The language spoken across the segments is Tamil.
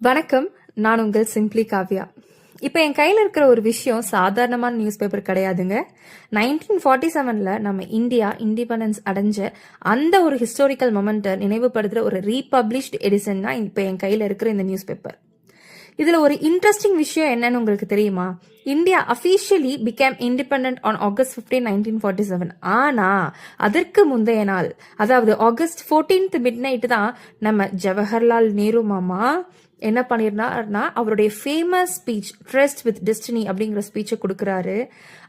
வணக்கம். நான் உங்கள் சிம்பிளி காவ்யா. இப்போ என் கையில் இருக்கிற ஒரு விஷயம் சாதாரணமான நியூஸ் பேப்பர் கிடையாதுங்க. 1947ல் நம்ம இந்தியா இண்டிபெண்டன்ஸ் அடைஞ்ச அந்த ஒரு ஹிஸ்டாரிக்கல் மொமெண்ட்டை நினைவுபடுத்துகிற ஒரு ரீபப்ளிஷ்டு எடிசன் தான் இப்போ என் கையில் இருக்கிற இந்த நியூஸ் பேப்பர். இதில் ஒரு இன்ட்ரெஸ்டிங் விஷயம் என்னன்னு உங்களுக்கு தெரியுமா? India officially became independent on August 15, 1947. ஆனால் அதற்கு முந்தைய நாள், அதாவது ஆகஸ்ட் 14th மிட் நைட்டு தான் நம்ம ஜவஹர்லால் நேரு மாமா என்ன பண்ணிருந்தாருன்னா அவருடைய famous speech trust with destiny அப்படிங்கிற ஸ்பீச்சை கொடுக்குறாரு.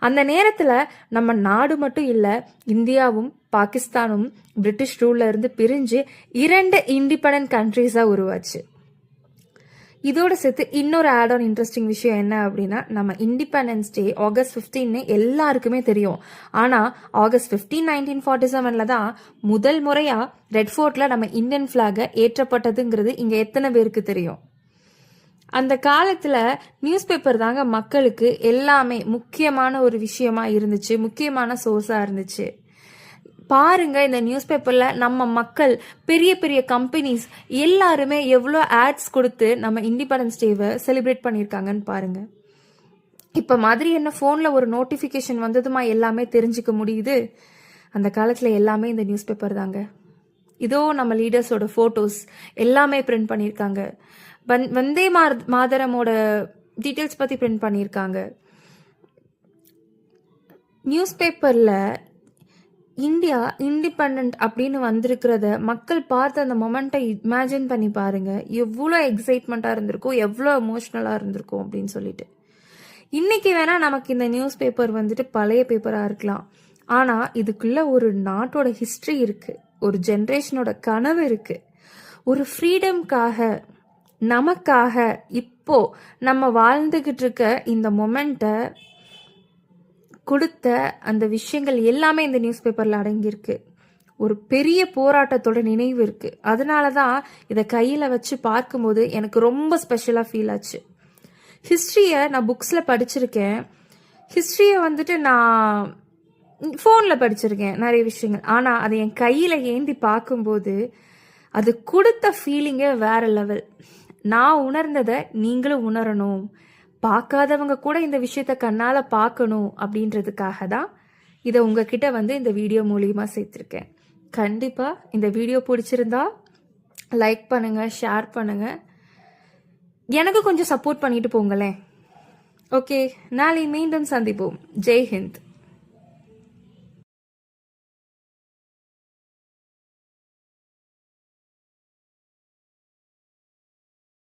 அந்த நேரத்தில் நம்ம நாடு மட்டும் இல்லை, இந்தியாவும் பாகிஸ்தானும் பிரிட்டிஷ் ரூல்ல இருந்து பிரிஞ்சு 2 இண்டிபெண்டன்ட் கண்ட்ரீஸாக உருவாச்சு. இதோட சேர்த்து இன்னொரு ஆட் ஆன் இன்ட்ரெஸ்டிங் விஷயம் என்ன அப்படின்னா, நம்ம இண்டிபெண்டன்ஸ் டே ஆகஸ்ட் 15 எல்லாருக்குமே தெரியும். ஆனால் ஆகஸ்ட் 15, 1947 தான் முதல் முறையாக ரெட் ஃபோர்ட்டில் நம்ம இந்தியன் ஃப்ளாகை ஏற்றப்பட்டதுங்கிறது இங்கே எத்தனை பேருக்கு தெரியும்? அந்த காலத்தில் நியூஸ் பேப்பர் தாங்க மக்களுக்கு எல்லாமே முக்கியமான ஒரு விஷயமா இருந்துச்சு, முக்கியமான சோர்ஸாக இருந்துச்சு. பாருங்க, இந்த நியூஸ் பேப்பர்ல நம்ம மக்கள், பெரிய பெரிய கம்பெனிஸ் எல்லாருமே எவ்வளோ ஆட்ஸ் கொடுத்து நம்ம இண்டிபெண்டன்ஸ் டேவை செலிப்ரேட் பண்ணியிருக்காங்கன்னு பாருங்க. இப்போ மாதிரி என்ன ஃபோனில் ஒரு நோட்டிஃபிகேஷன் வந்ததுமா எல்லாமே தெரிஞ்சுக்க முடியுது? அந்த காலத்தில் எல்லாமே இந்த நியூஸ் பேப்பர் தாங்க. இதோ நம்ம லீடர்ஸோட ஃபோட்டோஸ் எல்லாமே பிரிண்ட் பண்ணியிருக்காங்க. வந்தே மாதரமோட டீட்டெயில்ஸ் பற்றி பிரிண்ட் பண்ணியிருக்காங்க. நியூஸ் பேப்பரில் இந்தியா இண்டிபெண்ட் அப்படின்னு வந்திருக்கிறத மக்கள் பார்த்து அந்த மொமெண்ட்டை இமேஜின் பண்ணி பாருங்க. எவ்வளோ எக்ஸைட்மெண்ட்டாக இருந்திருக்கும், எவ்வளோ எமோஷ்னலாக இருந்திருக்கும் அப்படின்னு சொல்லிட்டு. இன்னைக்கு வேணா நமக்கு இந்த நியூஸ் பேப்பர் வந்துட்டு பழைய பேப்பராக இருக்கலாம். ஆனால் இதுக்குள்ள ஒரு நாட்டோட ஹிஸ்ட்ரி இருக்கு, ஒரு ஜென்ரேஷனோட கனவு இருக்கு. ஒரு ஃப்ரீடம்காக, நமக்காக இப்போ நம்ம வாழ்ந்துகிட்டு இருக்க இந்த மொமெண்ட்டை கொடுத்த அந்த விஷயங்கள் எல்லாமே இந்த நியூஸ் பேப்பரில் அடங்கியிருக்கு. ஒரு பெரிய போராட்டத்தோட நினைவு இருக்குது. அதனால தான் இதை கையில் வச்சு பார்க்கும்போது எனக்கு ரொம்ப ஸ்பெஷலாக ஃபீல் ஆச்சு. ஹிஸ்ட்ரியை நான் புக்ஸில் படிச்சிருக்கேன். ஹிஸ்ட்ரியை வந்துட்டு நான் ஃபோனில் படிச்சிருக்கேன் நிறைய விஷயங்கள். ஆனால் அதை என் கையில் ஏந்தி பார்க்கும்போது அது கொடுத்த ஃபீலிங்கே வேற லெவல். நான் உணர்ந்ததை நீங்களும் உணரணும், பார்க்காதவங்க கூட இந்த விஷயத்த கண்ணால் பார்க்கணும் அப்படின்றதுக்காக தான் இதை உங்ககிட்ட வந்து இந்த வீடியோ மூலியமாக சேர்த்துருக்கேன். கண்டிப்பாக இந்த வீடியோ பிடிச்சிருந்தா லைக் பண்ணுங்கள், ஷேர் பண்ணுங்கள், எனக்கு கொஞ்சம் சப்போர்ட் பண்ணிட்டு போங்களேன். ஓகே, நாளை மீண்டும் சந்திப்போம். ஜெய் ஹிந்த்.